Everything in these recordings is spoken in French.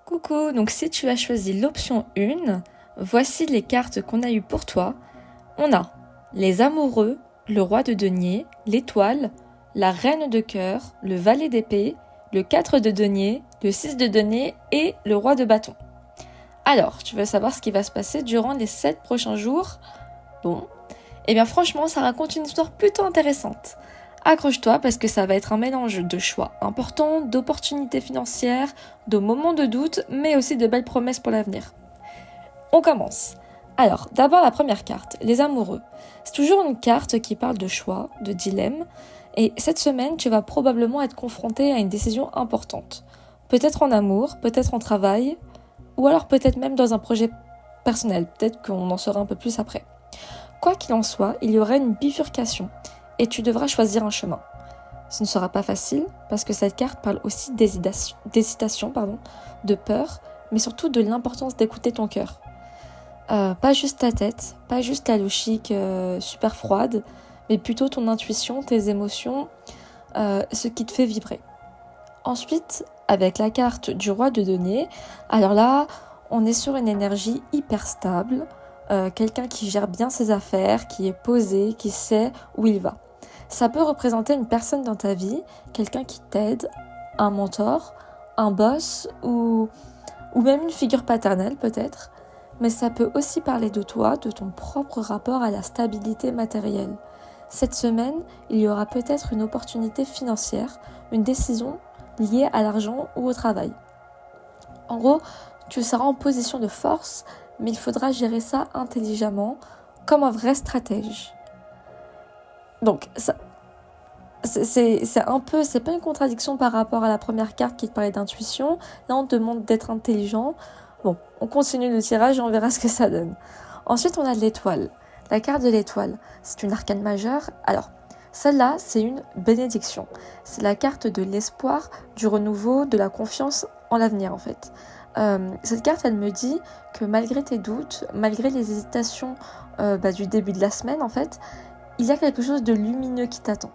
Coucou, donc si tu as choisi l'option 1, voici les cartes qu'on a eues pour toi. On a les amoureux, le roi de denier, l'étoile, la reine de cœur, le valet d'épée, le 4 de denier, le 6 de denier et le roi de bâton. Alors, tu veux savoir ce qui va se passer durant les 7 prochains jours? Bon, eh bien franchement, ça raconte une histoire plutôt intéressante. Accroche-toi parce que ça va être un mélange de choix importants, d'opportunités financières, de moments de doute, mais aussi de belles promesses pour l'avenir. On commence. Alors, d'abord la première carte, les amoureux. C'est toujours une carte qui parle de choix, de dilemme, et cette semaine, tu vas probablement être confronté à une décision importante. Peut-être en amour, peut-être en travail, ou alors peut-être même dans un projet personnel, peut-être qu'on en saura un peu plus après. Quoi qu'il en soit, il y aura une bifurcation et tu devras choisir un chemin. Ce ne sera pas facile parce que cette carte parle aussi d'hésitation, de peur, mais surtout de l'importance d'écouter ton cœur. Pas juste ta tête, pas juste la logique super froide, mais plutôt ton intuition, tes émotions, ce qui te fait vibrer. Ensuite, avec la carte du roi de denier, alors là, on est sur une énergie hyper stable, quelqu'un qui gère bien ses affaires, qui est posé, qui sait où il va. Ça peut représenter une personne dans ta vie, quelqu'un qui t'aide, un mentor, un boss ou même une figure paternelle peut-être, mais ça peut aussi parler de toi, de ton propre rapport à la stabilité matérielle. Cette semaine, il y aura peut-être une opportunité financière, une décision liée à l'argent ou au travail. En gros, tu seras en position de force, mais il faudra gérer ça intelligemment, comme un vrai stratège. Donc, ça, c'est pas une contradiction par rapport à la première carte qui te parlait d'intuition. Là, on te demande d'être intelligent. Bon, on continue le tirage et on verra ce que ça donne. Ensuite, on a l'étoile. La carte de l'étoile, c'est une arcane majeure. Alors, celle-là, c'est une bénédiction. C'est la carte de l'espoir, du renouveau, de la confiance en l'avenir, en fait. Cette carte, elle me dit que malgré tes doutes, malgré les hésitations du début de la semaine, en fait, il y a quelque chose de lumineux qui t'attend.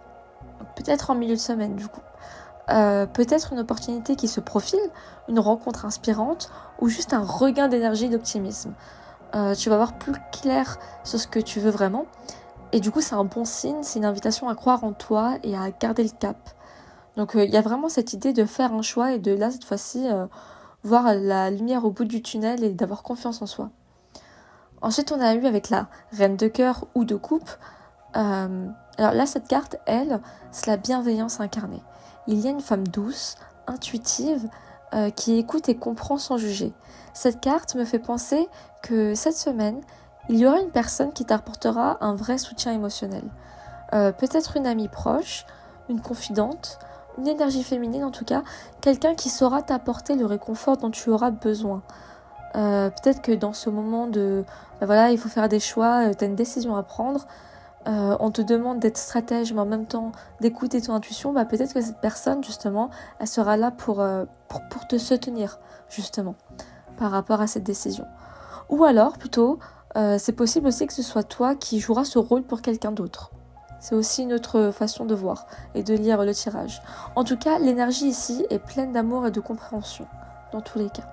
Peut-être en milieu de semaine, du coup. Peut-être une opportunité qui se profile, une rencontre inspirante ou juste un regain d'énergie et d'optimisme. Tu vas voir plus clair sur ce que tu veux vraiment. Et du coup, c'est un bon signe, c'est une invitation à croire en toi et à garder le cap. Donc, il y a vraiment cette idée de faire un choix et de là, cette fois-ci, voir la lumière au bout du tunnel et d'avoir confiance en soi. Ensuite, on a eu avec la reine de cœur ou de coupe. Alors là, cette carte, elle, c'est la bienveillance incarnée. Il y a une femme douce, intuitive, qui écoute et comprend sans juger. Cette carte me fait penser que cette semaine, il y aura une personne qui t'apportera un vrai soutien émotionnel. Peut-être une amie proche, une confidente, une énergie féminine en tout cas, quelqu'un qui saura t'apporter le réconfort dont tu auras besoin. Peut-être que dans ce moment de, il faut faire des choix, tu as une décision à prendre, on te demande d'être stratège mais en même temps d'écouter ton intuition, peut-être que cette personne justement, elle sera là pour te soutenir justement par rapport à cette décision. Ou alors plutôt, c'est possible aussi que ce soit toi qui joueras ce rôle pour quelqu'un d'autre. C'est aussi une autre façon de voir et de lire le tirage. En tout cas, l'énergie ici est pleine d'amour et de compréhension, dans tous les cas.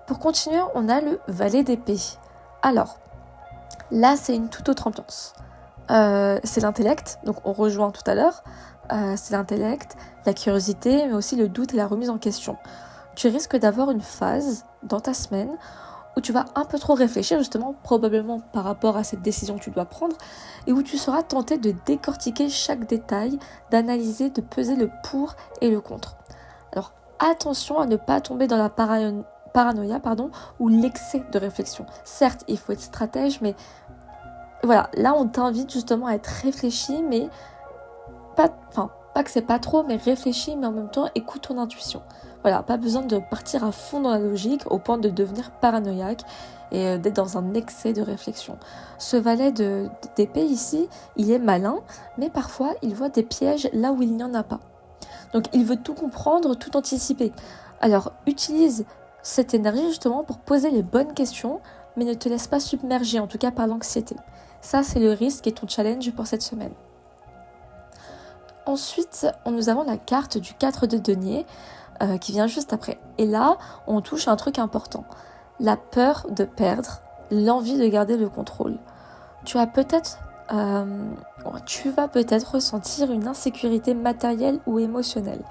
Pour continuer, on a le valet d'épée. Alors, là, c'est une toute autre ambiance. C'est l'intellect, donc on rejoint tout à l'heure. C'est l'intellect, la curiosité, mais aussi le doute et la remise en question. Tu risques d'avoir une phase dans ta semaine où tu vas un peu trop réfléchir, justement, probablement par rapport à cette décision que tu dois prendre, et où tu seras tenté de décortiquer chaque détail, d'analyser, de peser le pour et le contre. Alors, attention à ne pas tomber dans la paranoïa, ou l'excès de réflexion. Certes, il faut être stratège, mais voilà, là on t'invite justement à être réfléchi, mais pas que c'est pas trop, mais réfléchi, mais en même temps écoute ton intuition. Voilà, pas besoin de partir à fond dans la logique au point de devenir paranoïaque et d'être dans un excès de réflexion. Ce valet d'épée ici, il est malin, mais parfois il voit des pièges là où il n'y en a pas. Donc il veut tout comprendre, tout anticiper. Alors utilise cette énergie justement pour poser les bonnes questions, mais ne te laisse pas submerger, en tout cas par l'anxiété. Ça, c'est le risque et ton challenge pour cette semaine. Ensuite, nous avons la carte du 4 de denier. qui vient juste après. Et là, on touche à un truc important. La peur de perdre, l'envie de garder le contrôle. Tu vas peut-être ressentir une insécurité matérielle ou émotionnelle.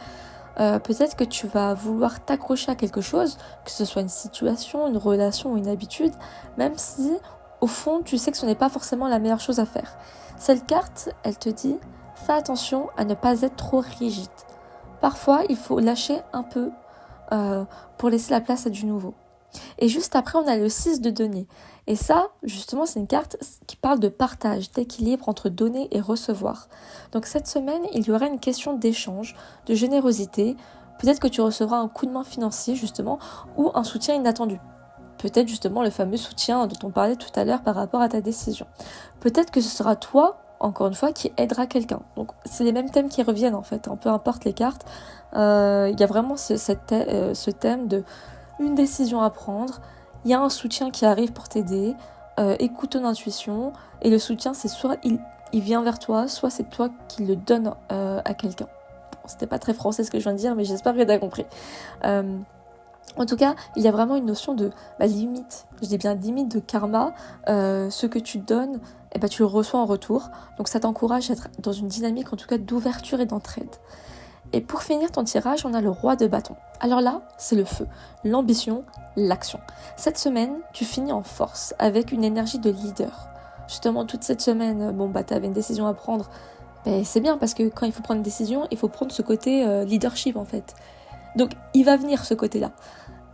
Peut-être que tu vas vouloir t'accrocher à quelque chose, que ce soit une situation, une relation ou une habitude, même si, au fond, tu sais que ce n'est pas forcément la meilleure chose à faire. Cette carte, elle te dit, fais attention à ne pas être trop rigide. Parfois, il faut lâcher un peu pour laisser la place à du nouveau. Et juste après, on a le 6 de denier. Et ça, justement, c'est une carte qui parle de partage, d'équilibre entre donner et recevoir. Donc cette semaine, il y aura une question d'échange, de générosité. Peut-être que tu recevras un coup de main financier, justement, ou un soutien inattendu. Peut-être justement le fameux soutien dont on parlait tout à l'heure par rapport à ta décision. Peut-être que ce sera toi, encore une fois, qui aidera quelqu'un. Donc c'est les mêmes thèmes qui reviennent en fait, peu importe les cartes. Il y a vraiment ce thème de une décision à prendre, il y a un soutien qui arrive pour t'aider, écoute ton intuition, et le soutien c'est soit il vient vers toi, soit c'est toi qui le donnes à quelqu'un. Bon, c'était pas très français ce que je viens de dire, mais j'espère que tu as compris. En tout cas, il y a vraiment une notion de limite, je dis bien limite de karma, ce que tu donnes, tu le reçois en retour, donc ça t'encourage à être dans une dynamique en tout cas d'ouverture et d'entraide. Et pour finir ton tirage, on a le roi de bâton. Alors là, c'est le feu, l'ambition, l'action. Cette semaine, tu finis en force, avec une énergie de leader. Justement, toute cette semaine, tu avais une décision à prendre. C'est bien, parce que quand il faut prendre une décision, il faut prendre ce côté leadership, en fait. Donc, il va venir, ce côté-là.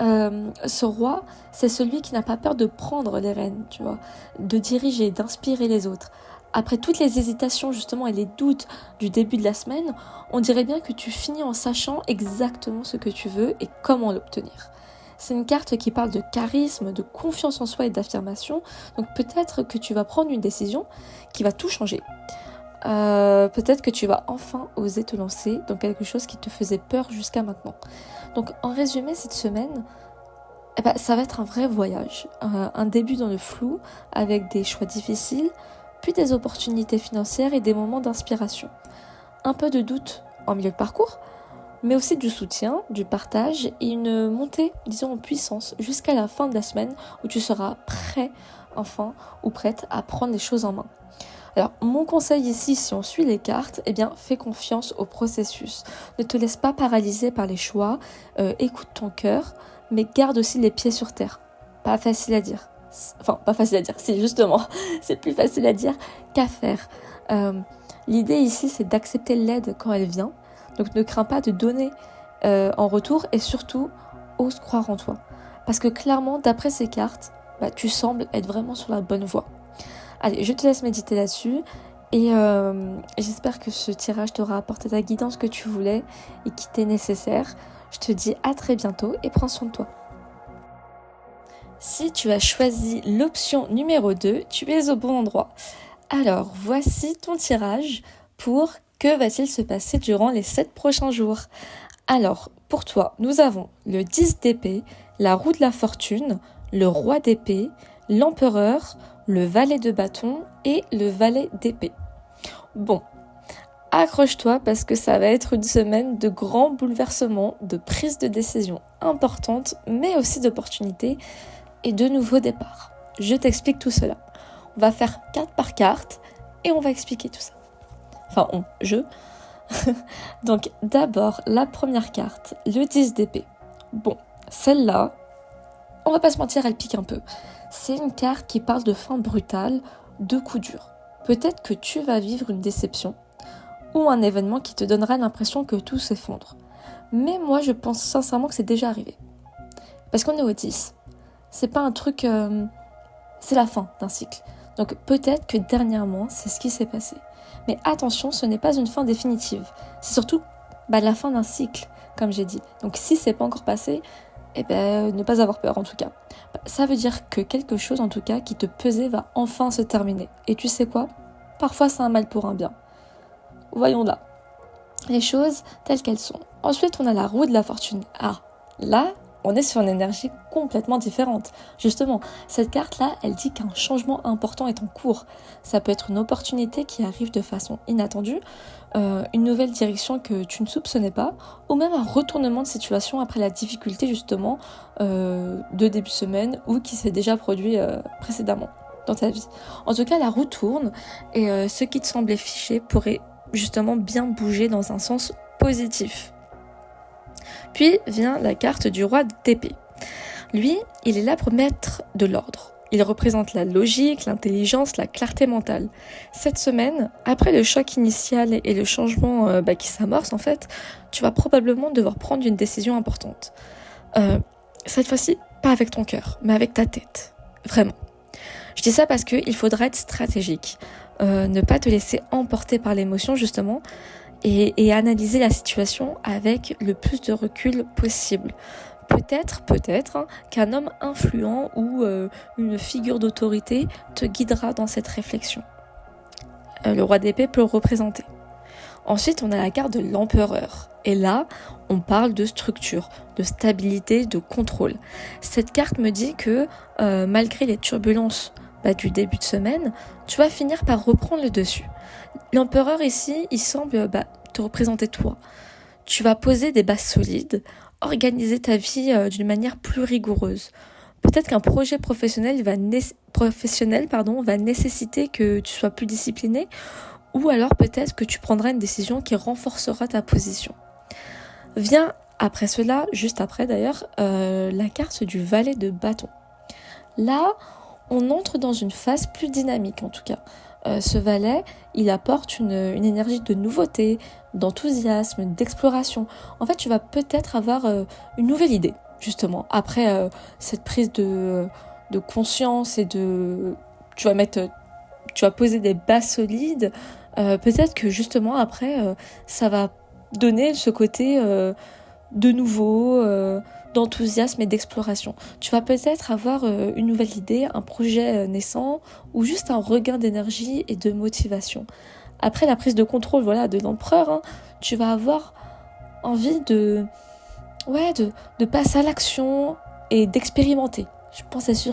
Ce roi, c'est celui qui n'a pas peur de prendre les rênes, tu vois, de diriger, d'inspirer les autres. Après toutes les hésitations justement et les doutes du début de la semaine, on dirait bien que tu finis en sachant exactement ce que tu veux et comment l'obtenir. C'est une carte qui parle de charisme, de confiance en soi et d'affirmation, donc peut-être que tu vas prendre une décision qui va tout changer. Peut-être que tu vas enfin oser te lancer dans quelque chose qui te faisait peur jusqu'à maintenant. Donc en résumé, cette semaine, ça va être un vrai voyage, un début dans le flou avec des choix difficiles, puis des opportunités financières et des moments d'inspiration. Un peu de doute en milieu de parcours, mais aussi du soutien, du partage et une montée, en puissance jusqu'à la fin de la semaine où tu seras prêt, enfin, ou prête à prendre les choses en main. Alors, mon conseil ici, si on suit les cartes, fais confiance au processus. Ne te laisse pas paralyser par les choix, écoute ton cœur, mais garde aussi les pieds sur terre. Pas facile à dire. Enfin, pas facile à dire, si justement, c'est plus facile à dire qu'à faire. L'idée ici, c'est d'accepter l'aide quand elle vient. Donc ne crains pas de donner en retour et surtout, ose croire en toi. Parce que clairement, d'après ces cartes, tu sembles être vraiment sur la bonne voie. Allez, je te laisse méditer là-dessus et j'espère que ce tirage t'aura apporté la guidance que tu voulais et qui t'est nécessaire. Je te dis à très bientôt et prends soin de toi. Si tu as choisi l'option numéro 2, tu es au bon endroit. Alors, voici ton tirage pour que va-t-il se passer durant les 7 prochains jours. Alors, pour toi, nous avons le 10 d'épée, la roue de la fortune, le roi d'épée, l'empereur, le valet de bâton et le valet d'épée. Bon, accroche-toi parce que ça va être une semaine de grands bouleversements, de prises de décisions importantes, mais aussi d'opportunités et de nouveaux départs. Je t'explique tout cela. On va faire carte par carte et on va expliquer tout ça. Enfin, je. Donc, d'abord, la première carte, le 10 d'épée. Bon, celle-là, on va pas se mentir, elle pique un peu. C'est une carte qui parle de fin brutale, de coups durs. Peut-être que tu vas vivre une déception ou un événement qui te donnera l'impression que tout s'effondre. Mais moi, je pense sincèrement que c'est déjà arrivé. Parce qu'on est au 10. C'est pas un truc... c'est la fin d'un cycle. Donc peut-être que dernièrement, c'est ce qui s'est passé. Mais attention, ce n'est pas une fin définitive. C'est surtout la fin d'un cycle, comme j'ai dit. Donc si c'est pas encore passé, ne pas avoir peur en tout cas. Ça veut dire que quelque chose en tout cas qui te pesait va enfin se terminer. Et tu sais quoi ? Parfois c'est un mal pour un bien. Voyons là. Les choses telles qu'elles sont. Ensuite, on a la roue de la fortune. Ah, là, on est sur une énergie complètement différente. Justement, cette carte-là, elle dit qu'un changement important est en cours. Ça peut être une opportunité qui arrive de façon inattendue, une nouvelle direction que tu ne soupçonnais pas, ou même un retournement de situation après la difficulté justement de début de semaine ou qui s'est déjà produit précédemment dans ta vie. En tout cas, la roue tourne et ce qui te semblait fiché pourrait justement bien bouger dans un sens positif. Puis vient la carte du roi d'épée. Lui, il est là pour mettre de l'ordre. Il représente la logique, l'intelligence, la clarté mentale. Cette semaine, après le choc initial et le changement qui s'amorce en fait, tu vas probablement devoir prendre une décision importante. Cette fois-ci, pas avec ton cœur, mais avec ta tête. Vraiment. Je dis ça parce qu'il faudra être stratégique. Ne pas te laisser emporter par l'émotion justement et analyser la situation avec le plus de recul possible. Peut-être qu'un homme influent ou une figure d'autorité te guidera dans cette réflexion. Le roi d'épée peut le représenter. Ensuite, on a la carte de l'empereur. Et là, on parle de structure, de stabilité, de contrôle. Cette carte me dit que malgré les turbulences du début de semaine, tu vas finir par reprendre le dessus. L'empereur ici, il semble te représenter toi. Tu vas poser des bases solides, organiser ta vie d'une manière plus rigoureuse. Peut-être qu'un projet professionnel va nécessiter que tu sois plus discipliné, ou alors peut-être que tu prendras une décision qui renforcera ta position. Vient après cela, juste après d'ailleurs, la carte du valet de bâton. Là, on entre dans une phase plus dynamique en tout cas. Ce valet, il apporte une énergie de nouveauté, d'enthousiasme, d'exploration. En fait, tu vas peut-être avoir une nouvelle idée, justement, après cette prise de conscience et tu vas poser des bases solides. Peut-être que justement après, ça va donner ce côté de nouveau, d'enthousiasme et d'exploration. Tu vas peut-être avoir une nouvelle idée, un projet naissant ou juste un regain d'énergie et de motivation. Après la prise de contrôle de l'empereur, tu vas avoir envie de passer à l'action et d'expérimenter. Je pense que c'est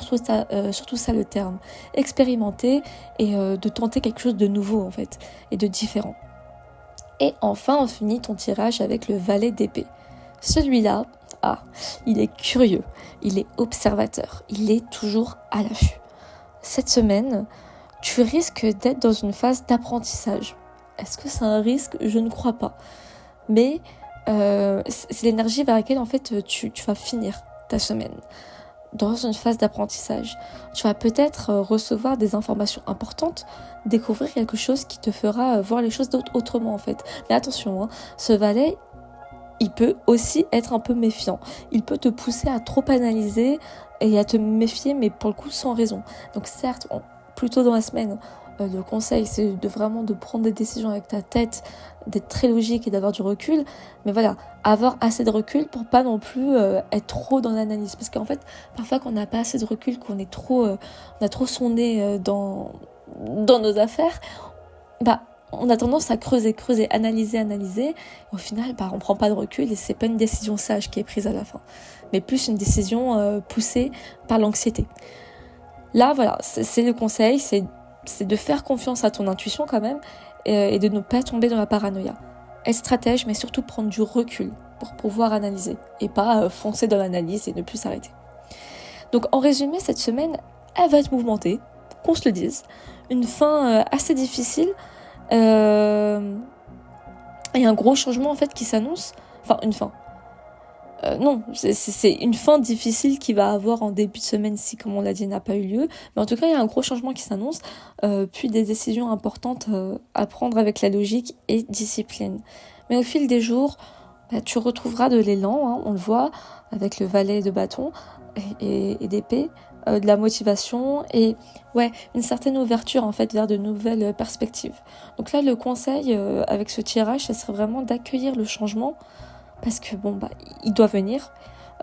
surtout ça le terme. Expérimenter et de tenter quelque chose de nouveau en fait et de différent. Et enfin, on finit ton tirage avec le valet d'épée. Celui-là, il est curieux, il est observateur, il est toujours à l'affût. Cette semaine, tu risques d'être dans une phase d'apprentissage. Est-ce que c'est un risque ? Je ne crois pas. Mais c'est l'énergie vers laquelle en fait tu vas finir ta semaine. Dans une phase d'apprentissage. Tu vas peut-être recevoir des informations importantes, découvrir quelque chose qui te fera voir les choses autrement en fait. Mais attention, ce valet, il peut aussi être un peu méfiant. Il peut te pousser à trop analyser et à te méfier, mais pour le coup sans raison. Donc certes, plutôt dans la semaine, le conseil c'est de prendre des décisions avec ta tête, d'être très logique et d'avoir du recul. Mais voilà, avoir assez de recul pour pas non plus être trop dans l'analyse. Parce qu'en fait, parfois quand on n'a pas assez de recul, qu'on est on a trop son nez dans nos affaires, on a tendance à creuser, analyser. Et au final, on prend pas de recul et c'est pas une décision sage qui est prise à la fin. Mais plus une décision poussée par l'anxiété. Là, voilà, c'est le conseil, c'est de faire confiance à ton intuition quand même et de ne pas tomber dans la paranoïa. Être stratège, mais surtout prendre du recul pour pouvoir analyser et pas foncer dans l'analyse et ne plus s'arrêter. Donc en résumé, cette semaine, elle va être mouvementée, qu'on se le dise. Une fin assez difficile. Et un gros changement en fait qui s'annonce. Enfin, une fin. Non, c'est une fin difficile qui va avoir en début de semaine si, comme on l'a dit, n'a pas eu lieu. Mais en tout cas, il y a un gros changement qui s'annonce, puis des décisions importantes à prendre avec la logique et discipline. Mais au fil des jours, tu retrouveras de l'élan, on le voit, avec le valet de bâton et d'épée, de la motivation et une certaine ouverture en fait vers de nouvelles perspectives. Donc là, le conseil avec ce tirage, ça serait vraiment d'accueillir le changement parce que il doit venir.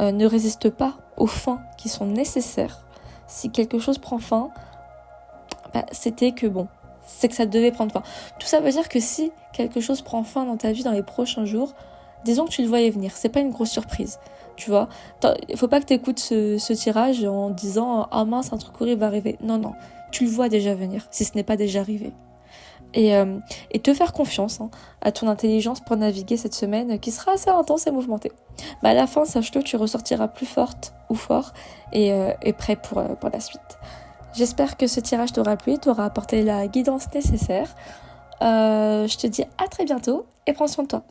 Ne résiste pas aux fins qui sont nécessaires. Si quelque chose prend fin, c'est que ça devait prendre fin. Tout ça veut dire que si quelque chose prend fin dans ta vie dans les prochains jours, Disons que tu le voyais venir, c'est pas une grosse surprise, tu vois. Il faut pas que tu écoutes ce tirage en disant « Ah mince, un truc horrible va arriver ». Non, non, tu le vois déjà venir, si ce n'est pas déjà arrivé. Et te faire confiance à ton intelligence pour naviguer cette semaine qui sera assez intense et mouvementée. À la fin, sache-le, tu ressortiras plus forte ou fort et prêt pour la suite. J'espère que ce tirage t'aura plu, t'aura apporté la guidance nécessaire. Je te dis à très bientôt et prends soin de toi.